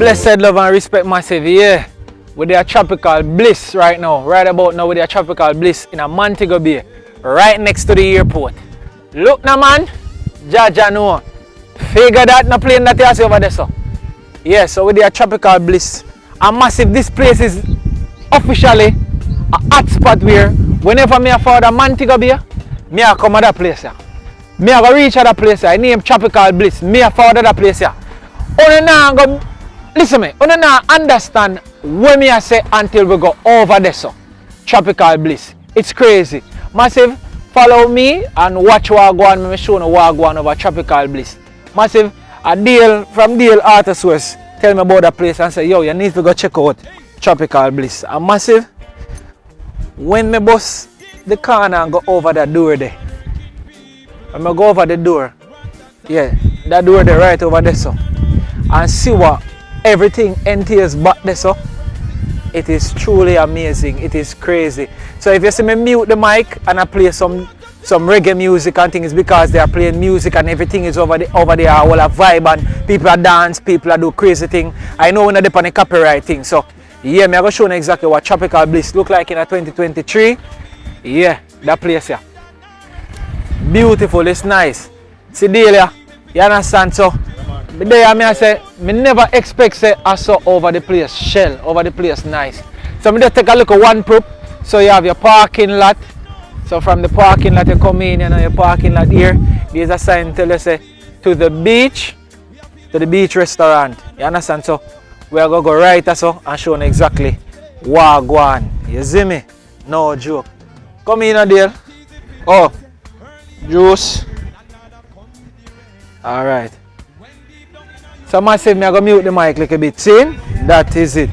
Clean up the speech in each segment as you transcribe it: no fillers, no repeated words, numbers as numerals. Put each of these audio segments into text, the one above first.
Blessed love and respect massive, yeah. With their tropical bliss right now. Right about now with their tropical bliss in a Montego Bay. Right next to the airport. Look now man. Jaja know. Figure that no plane that you see over there so. Yeah, so with their tropical bliss. And massive, this place is officially a hot spot where whenever me afford a Montego Bay, me I come at that place here. Me I go reach at that place here. I name tropical bliss. Me afford that place here. Listen me, you don't understand what me I say until we go over there so. Tropical bliss. It's crazy. Massive, follow me and watch what I go on. Me show you what I go on over tropical bliss. Massive, a deal from Deal Auto Source tell me about that place and say, yo, you need to go check out tropical bliss. And massive, when me bus the corner and go over that door there. When I go over the door, yeah, that door there right over there so. And see what everything entails back there so. It is truly amazing. It is crazy. So if you see me mute the mic and I play some reggae music and things, because they are playing music and everything is over there all a vibe and people are dance, people are do crazy thing. I know when they depend on the copyright thing. So yeah, I'm going to show you exactly what Tropical Bliss look like in a 2023. Yeah, that place here. Beautiful, it's nice. See Delia, you understand? So there I say, me never expect say I saw over the place, shell, over the place nice. So me just take a look at one prop. So you have your parking lot. So from the parking lot you come in, you know your parking lot here. There's a sign tell you say to the beach restaurant. You understand? So we are gonna go right so and show you exactly what go on. You see me? No joke. Come in there. Oh, juice. Alright. So massive, me I go mute the mic like a bit. See? That is it.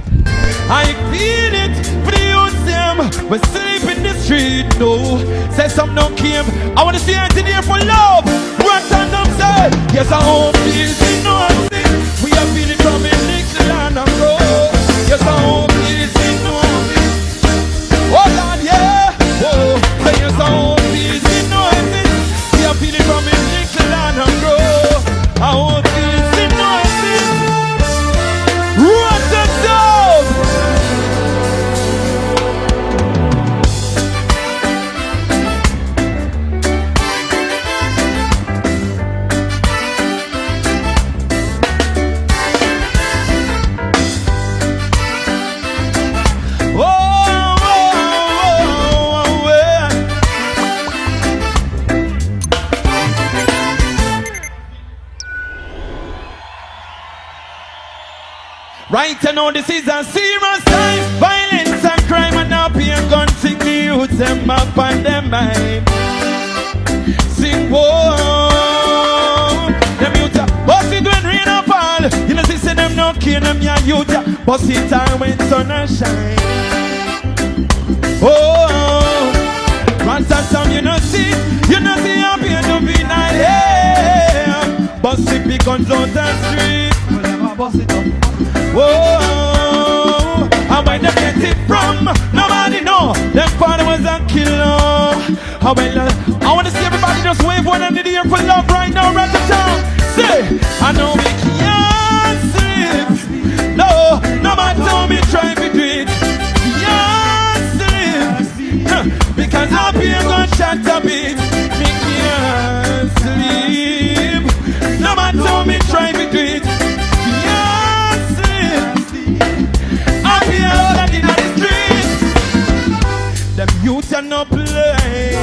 I feel it for the youth them. We sleep in the street, no. Say some no came. I want to see it here for love. Run and them say, yes I hope this is nothing. We are feeling from in Nixon and road. Yes I hope this is nothing. Oh God, yeah. Oh, say yes I hope this is nothing. We are feeling from in Nixon and road. I hope this is nothing. Run the dog! Right now this is a serious time. Violence and crime and now and guns sing the youth them up on their mind. Sing whoa. Them youth bust it when rain or fall. You know see them no care them ya youth. Bust it time when sun and shine. Oh, once and some you know see happy and to be night. Hey, bust it big guns on the street. Bust it up. Whoa, and where they get it from, nobody know. Them father was a killer. How I want to see everybody just wave one under the air for love right now, right the town. Say, I know we can't sleep. No, no matter how me try to do it. Can't sleep. Because happy I'm gonna shut a bit. Me can't sleep. No matter how me try to do it. Them youth are not play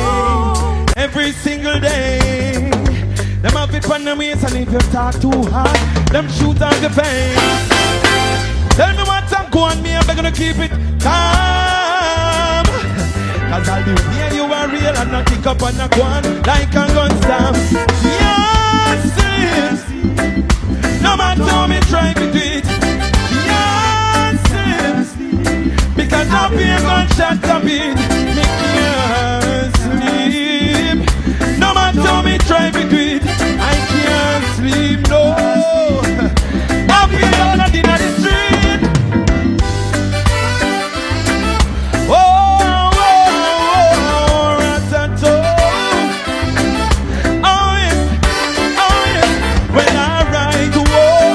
every single day. Them have it on them waist and if you talk too hard, them shoot on the face. Tell me what I'm going me, I'm gonna keep it calm. Cause I'll be here, you are real and not kick up on a one like a gun stamp. Yes, sis. No matter how me try to do it. Yes, sis. Because I'll be a gunshot a bit. Me can't sleep. No matter how me try to do it, I can't sleep, no. I'll be all out in the street. Oh, ratato. Oh, yes. When I ride to war.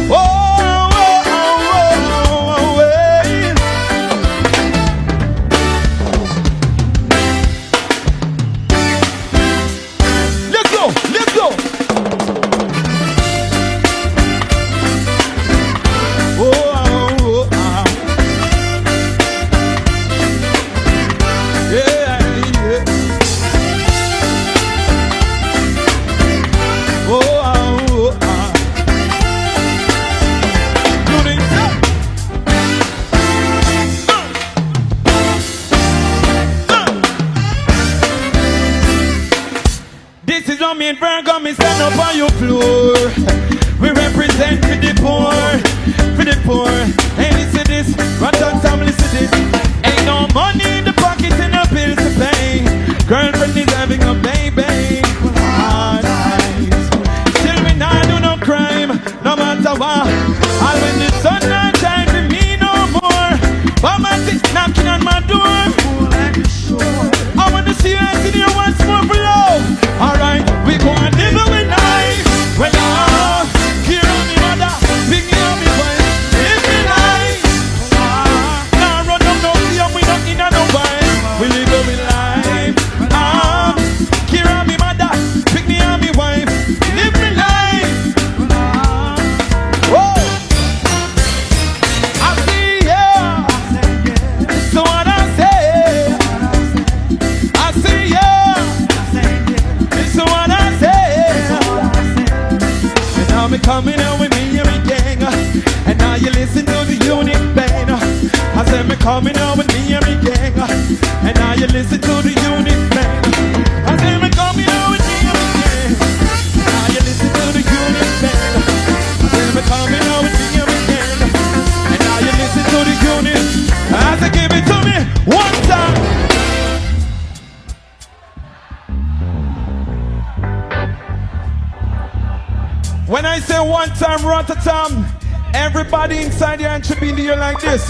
Oh, We represent for the poor, for the poor. Hey, listen this, Rotterdam, listen this. Ain't no money in the pocket and no bills to pay. Girlfriend is having a baby. Hard eyes. Still we not do no crime, no matter what. And when the sun not shine for me no more, Mama is knocking on my door. I want to see you in here once more for love. Alright, we go and live with life. When I hear me mother, pick me up me wife. Live me life. Now run up no fear, we not in a no vibe. We live with life. Hear me mother, pick me up me wife. Live me life. Whoa. I see yeah. So what I say. I see yeah. So what I say. And now me coming out with me and me gang. And now you listen to the unique pain. I said me coming out with me and me gang. And now you listen to the unique pain. I said me coming out with me and me gang. Now you listen to the unique pain. I said me coming out with me and me gang. And now you listen to the unique. I said give it to me one time. When I say one time, Rotterdam, everybody inside here should be here like this.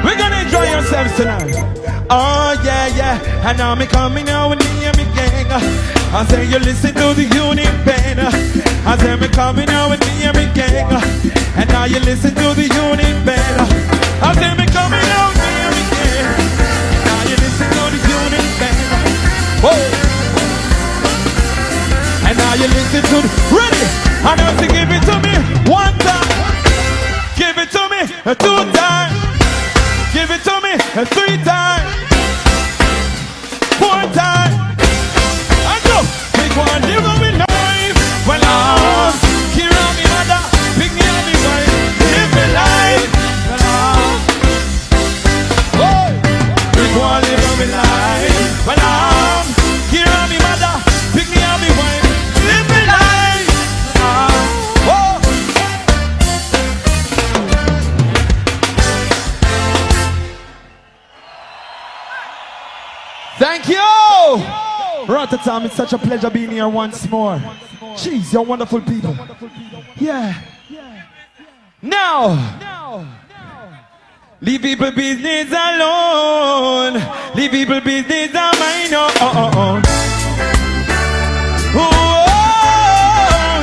We're gonna enjoy yourselves tonight. Oh yeah, yeah. And now me coming out with me and me gang. I say you listen to the unique pain. I say me coming out with me and me gang. And now you listen to the unique pain. I say me coming out with me and me gang. Now you listen to the unique pain. Whoa. And now you listen to me. Ready? I know to give it to me one time. Give it to me two times. Give it to me three times. Four times. I go. We go and live with life. Well, here on me mother. Pick me on me wife. Live me life. Well, we go and live with life. Well, here on me mother. Pick me on me wife. Thank you! Rotterdam, it's such a pleasure being here once more. Jeez, you're wonderful people. Yeah. Now, leave people business alone. Leave people business on mine. Oh,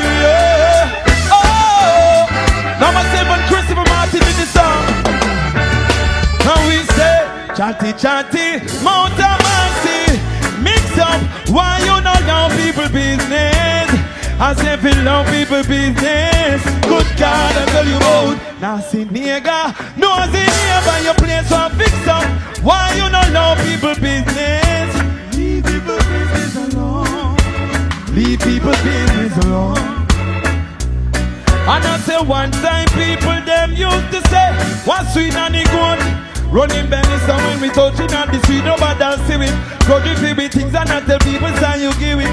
yeah. Oh, now myself and Christopher Martin in the song. And we say, chatty, chatty, Montego Bay, mix up. Why you not know people business? As if you love people business. Good God, I tell you about. Now see nigga, no see neighbor, your place will fix up. Why you not know people business? Leave people business alone. Leave people business alone. And I say one time people them used to say, what's sweet and the good? Running belly, so when we touching on the street, nobody see it. Grudging with things and not tell people say you give it.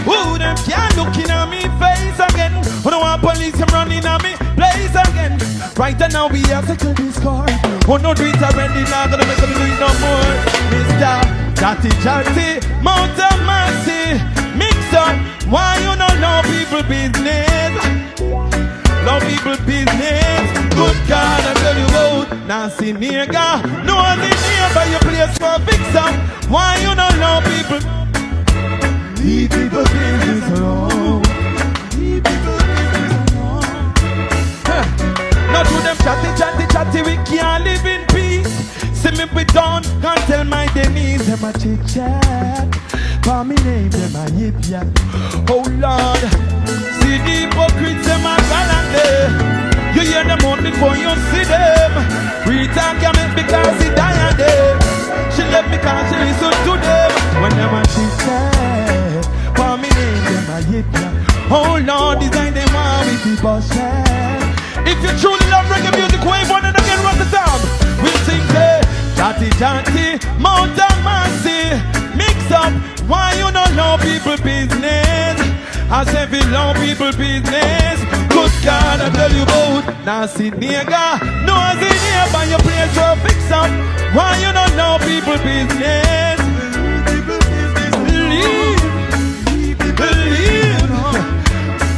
Who them can't looking at me face again? Who don't want police them running at me place again? Right now we have settled this score. Who no do it already, not gonna make them do it no more. Mr. Chatty Chatty, Mountain Mercy, mix up. Why you don't know people business? Love people business. Good God, I tell you about. Now see nigga, no one in here by your place for fix up. Why you don't love people? Leave people business alone. Leave people business alone. Now to them chatty, we can't live in peace. See me be done, can't tell my Denise. Them a chit chat, for me name them a yip yap. Oh Lord, see the hypocrites them a galante. You hear them out before you see them. Rita can make because she die them. She left because she listen to them. When them a chit chat, for me name them a yip yap. Oh Lord, design them all with the boss. If you truly love reggae music, wave one and again run the top. We'll sing say, chatty chatty, Mountain Mercy, mix up. Why you don't know people business? As every long people business. Good God, I tell you about. Now see nigga, no as in here by your place to fix up. Why you don't know people business? Believe.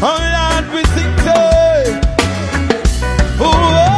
Oh Lord, we sing to. Oh,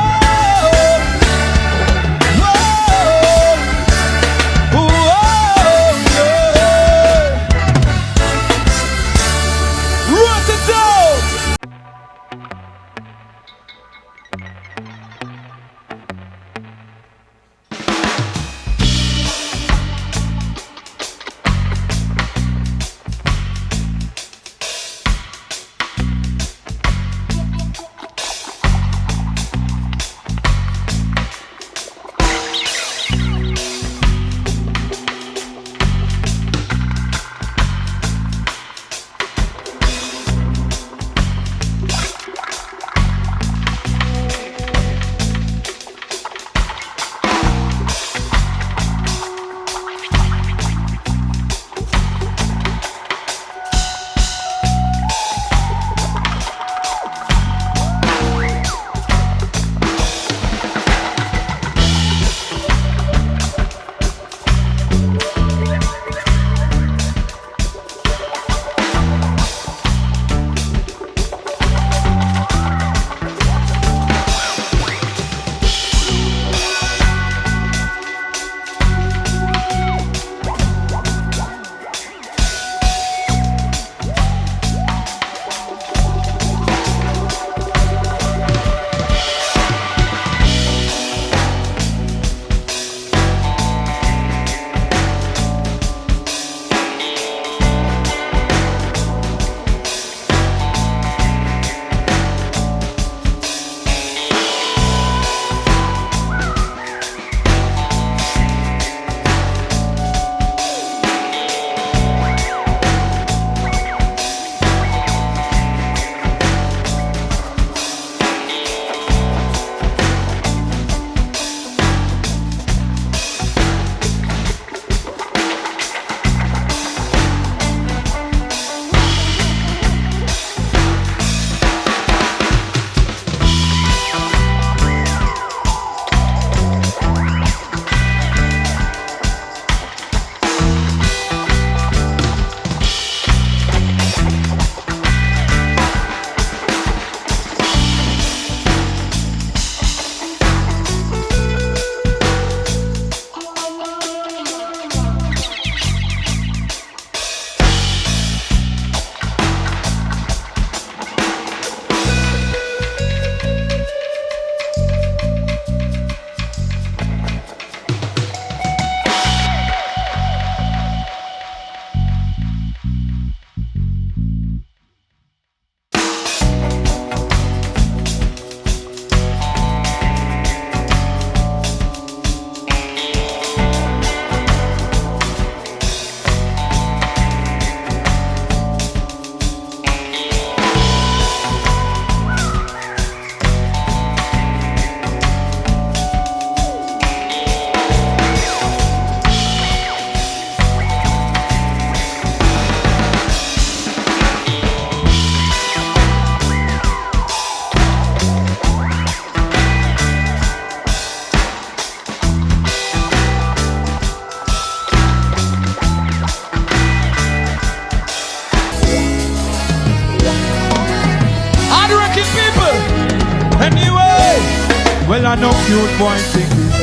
Well, I know cute boy sing this.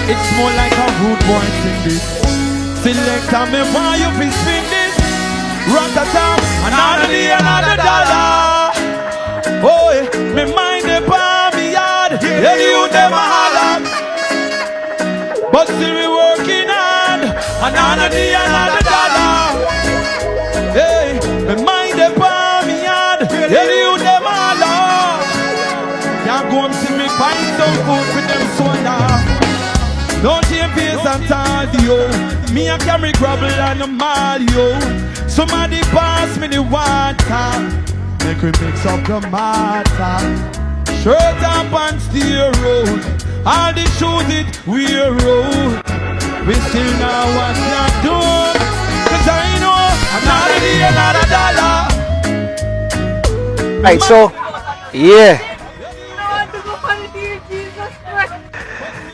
It's more like a rude boy sing this. Select me why you be spin this. Rat-a-tam, another day, another dollar. Oh, me mind the palm yard. Yeah, you never holler. But still we working hard. Another day, another dollar. Hey, me mind the palm yard. Yeah, you never holler. Can't go and see me find some food for them soda. Don't you face and tell you. Me a carry gravel and a Mario. Somebody pass me the water. Make we mix up the matter. Shirt and pants steer road. All the shoes it wear road. We still know what you're doing. Cause I know another day, another dollar. Right, so yeah.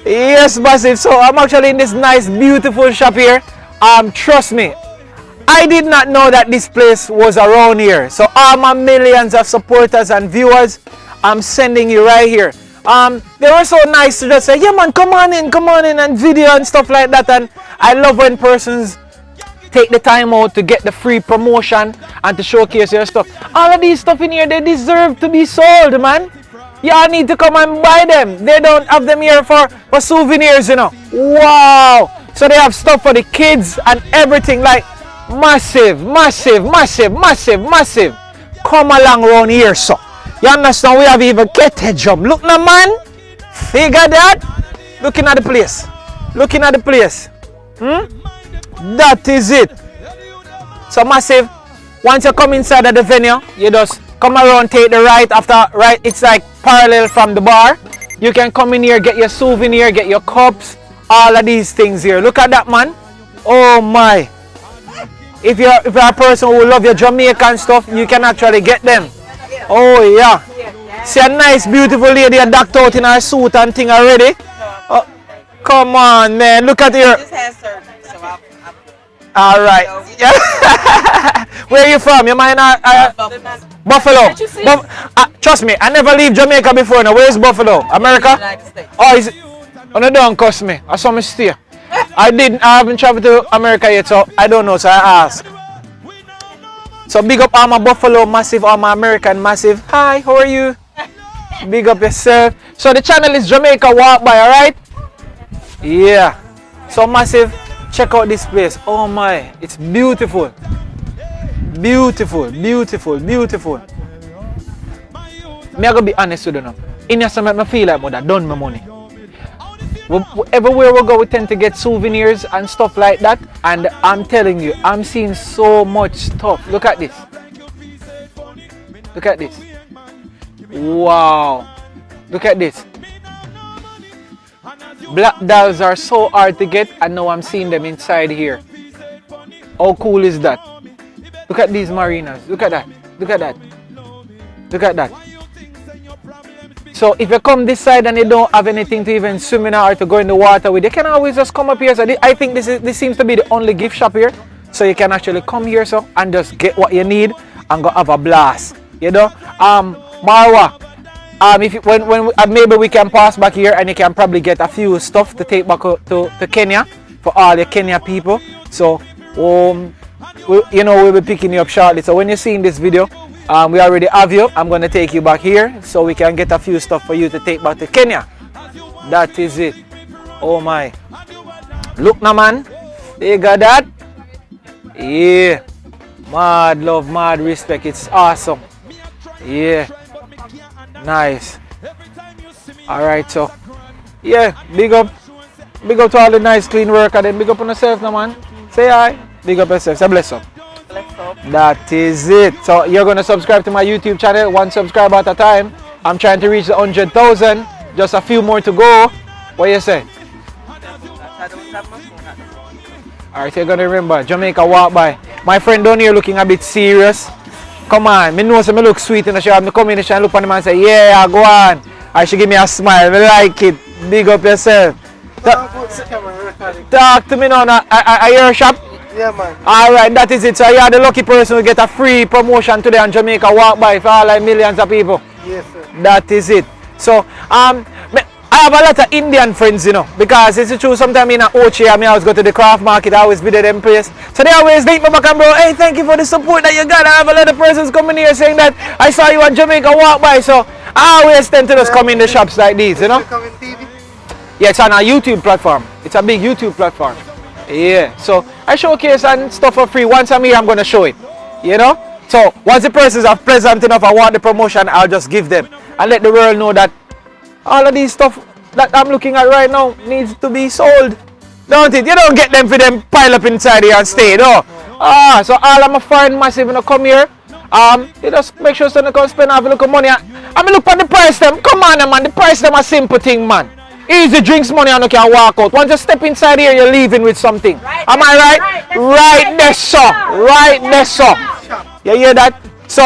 Yes, massive. So I'm actually in this nice, beautiful shop here. Trust me, I did not know that this place was around here. So all my millions of supporters and viewers, I'm sending you right here. They were so nice to just say, yeah man, come on in and video and stuff like that. And I love when persons take the time out to get the free promotion and to showcase your stuff. All of these stuff in here, they deserve to be sold, man. Y'all need to come and buy them. They don't have them here for souvenirs, you know. Wow. So they have stuff for the kids and everything, like massive. Come along around here, so. You understand? We have even get a jump. Look now, man. Figure that. Looking at the place. That is it. So massive. Once you come inside of the venue, you just come around, take the right. After right, it's like parallel from the bar. You can come in here, get your souvenir, get your cups, all of these things here. Look at that, man. Oh my. If you're a person who love your Jamaican stuff, you can actually get them. Oh yeah. See a nice beautiful lady decked out in her suit and thing already. Oh, come on, man. Look at her. All right. Where are you from? You mind Buffalo. Trust me, I never leave Jamaica before. Now, where's Buffalo? America? Oh, is it? Oh, no, don't cost me. I saw me stay. I haven't traveled to America yet, so I don't know, so I ask. So big up all my Buffalo massive, all my American massive. Hi, how are you? Big up yourself. So the channel is Jamaica Walk By, alright? Yeah. So massive, check out this place. Oh my, it's beautiful. Beautiful. Me I gotta be honest with you now. In your summer, I feel like I done my money. Everywhere we go, we tend to get souvenirs and stuff like that. And I'm telling you, I'm seeing so much stuff. Look at this. Wow. Look at this. Black dolls are so hard to get, and now I'm seeing them inside here. How cool is that? Look at these marinas. Look at that. So if you come this side and you don't have anything to even swim in or to go in the water with, you can always just come up here. So I think this seems to be the only gift shop here. So you can actually come here and just get what you need and go have a blast. You know? Marwa, maybe we can pass back here and you can probably get a few stuff to take back to Kenya for all your Kenya people. So we'll be picking you up shortly. So when you're seeing this video, we already have you. I'm going to take you back here so we can get a few stuff for you to take back to Kenya. That is it. Oh my. Look now, man. You got that? Yeah. Mad love, mad respect. It's awesome. Yeah. Nice. Alright, so. Yeah. Big up to all the nice clean work. And then big up on yourself now, man. Say hi. Big up yourself. Say bless up. That is it. So you're going to subscribe to my YouTube channel, one subscriber at a time. I'm trying to reach the 100,000. Just a few more to go. What you say? Alright, you're going to remember, Jamaica Walk By. My friend down here looking a bit serious. Come on, me know so me look sweet in the shop. Me come in the shop and look at him and say, yeah, go on. And she give me a smile. I like it. Big up yourself. Talk to me now. I hear a shop. Yeah, man. Alright, that is it. So you are the lucky person who get a free promotion today on Jamaica Walk By for all like millions of people. Yes, sir. That is it. So I have a lot of Indian friends, you know, because it's true, sometimes in Ochi, I always go to the craft market, I always visit them place. So they always link me back and bro, hey, thank you for the support that you got. I have a lot of persons coming here saying that I saw you on Jamaica Walk By. So I always tend to just come in the shops like these, you know. Yeah, it's on a YouTube platform. It's a big YouTube platform. Yeah, so I showcase and stuff for free. Once I'm here, I'm going to show it, you know. So once the persons are pleasant enough, I want the promotion, I'll just give them and let the world know that all of these stuff that I'm looking at right now needs to be sold. Don't it? You don't get them for them pile up inside here and stay, no. So all of my foreign massive when I come here, you just make sure to come spend half a little money. I mean, look at the price them. Come on, man. The price them a simple thing, man. Easy drinks money and you can walk out. Once you step inside here, you're leaving with something. Right, am I right? Right there, sir. Right there, sir. You hear that? So,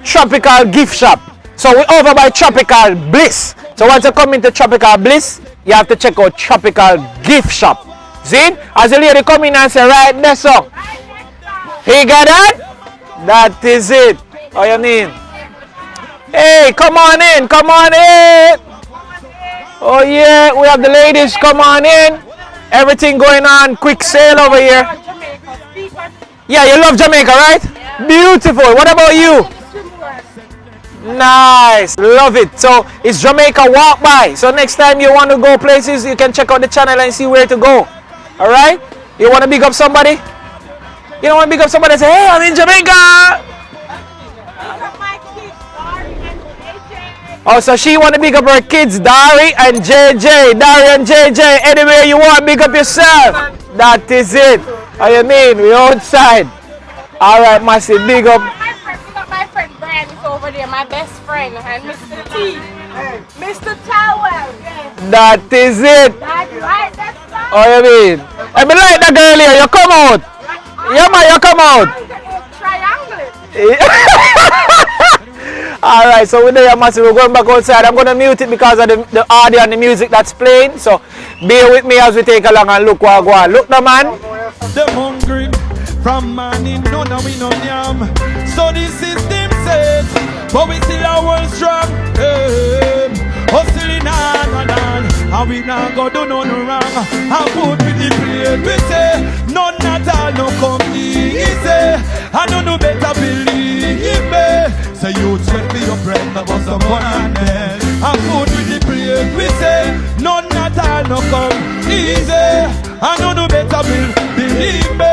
Tropical Gift Shop. So we're over by Tropical Bliss. So once you come into Tropical Bliss, you have to check out Tropical Gift Shop. See? As the lady come in and say, right there, so. He got that? That is it. How you mean? Hey, come on in, come on in. Oh yeah, we have the ladies, come on in. Everything going on, quick sale over here. Yeah, you love Jamaica, right? Yeah. Beautiful. What about you? Nice, love it. So it's Jamaica walk by. So next time you want to go places, you can check out the channel and see where to go. All right? You want to big up somebody? You don't want to big up somebody and say, hey, I'm in Jamaica. Oh, so she want to big up her kids, Dari and JJ. Dari and JJ, anywhere you want, big up yourself. That is it. How you mean? We're outside. All right, massive, big up. My friend Brian is over there, my best friend, and Mr. T. Mr. Towel. Yes. That is it. That's right, that's right. How you mean? I be like that girl here, you come out. Yeah, man, you come out. Triangle. Alright, so we're there, massive. We're going back outside. I'm going to mute it because of the audio and the music that's playing. So bear with me as we take along and look what go on. Look, the man. Them hungry from morning, no, no, we no yam. So the system says, but we still are world strong. Hustling on, and we not go do no wrong. And put with the plate, we say, none at all no come easy. I don't know better believe me. Say you check me your bread, no was someone and then. And put with the plate, we say, none at all no come easy. I don't know better believe me.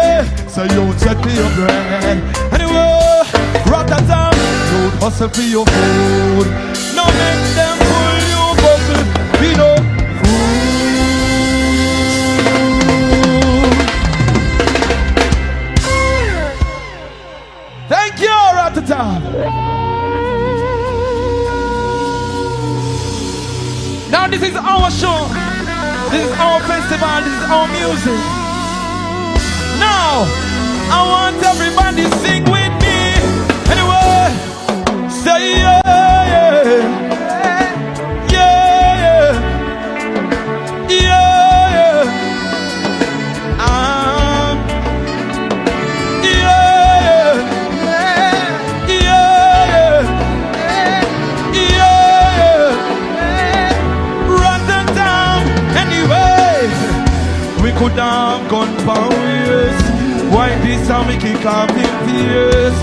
So you check me your bread. Anyway, rat-a-tam, you hustle for your food. No make them pull you buckle, we know food. Thank you, rat-a-tam. Now this is our show. This is our festival, this is our music. Now, I want everybody to sing with me. Anyway, say yeah, yeah, yeah, yeah, yeah. Yeah, yeah, yeah, yeah. Run them down anyway. We could have gone for years. Why this time we kick off in fears?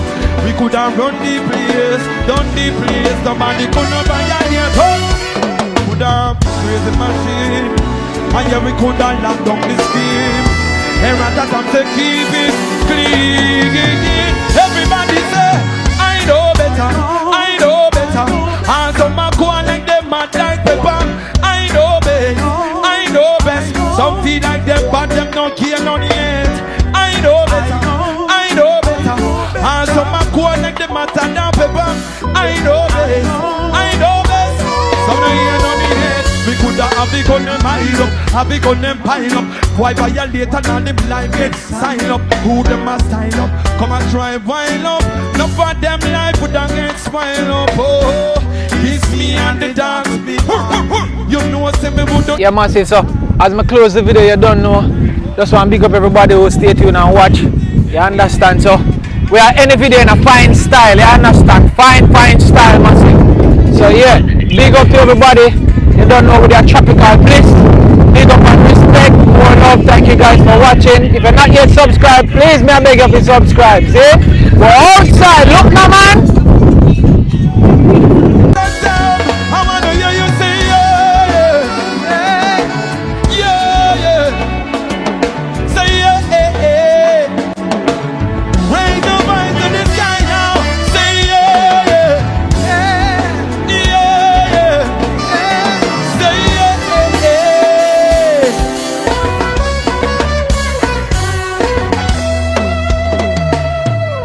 We could have run the place, done the place. Nobody could not buy a year. Could have crazy machine. And yeah, we could have locked down the scheme. And at that time say keep it clean. Everybody say, I know better, I know better. And some are going like them mad like pepper. I know best, I know best. Some feel like them but them don't care none yet. I know better, I know better. And some are going like them mad than pepper. I know best, I know best. Some don't hear none yet. We could have the gun them pile up, have the gun them pile up. Why violate and all them life get sign up? Who them a style up? Come and try wild up. No for them life would have get smile up. Oh, it's me and the dance beat. You know say me would. Yeah, massive. So as I close the video, you don't know. Just want to big up everybody who stay tuned and watch. You understand? So we are any video in a fine style. You understand? Fine style, massive. So yeah, big up to everybody. You don't know, with your Tropical Bliss. Big up and respect. More love. Thank you guys for watching. If you're not yet subscribed, please may I beg you to subscribe. See? We're outside. Look now, man.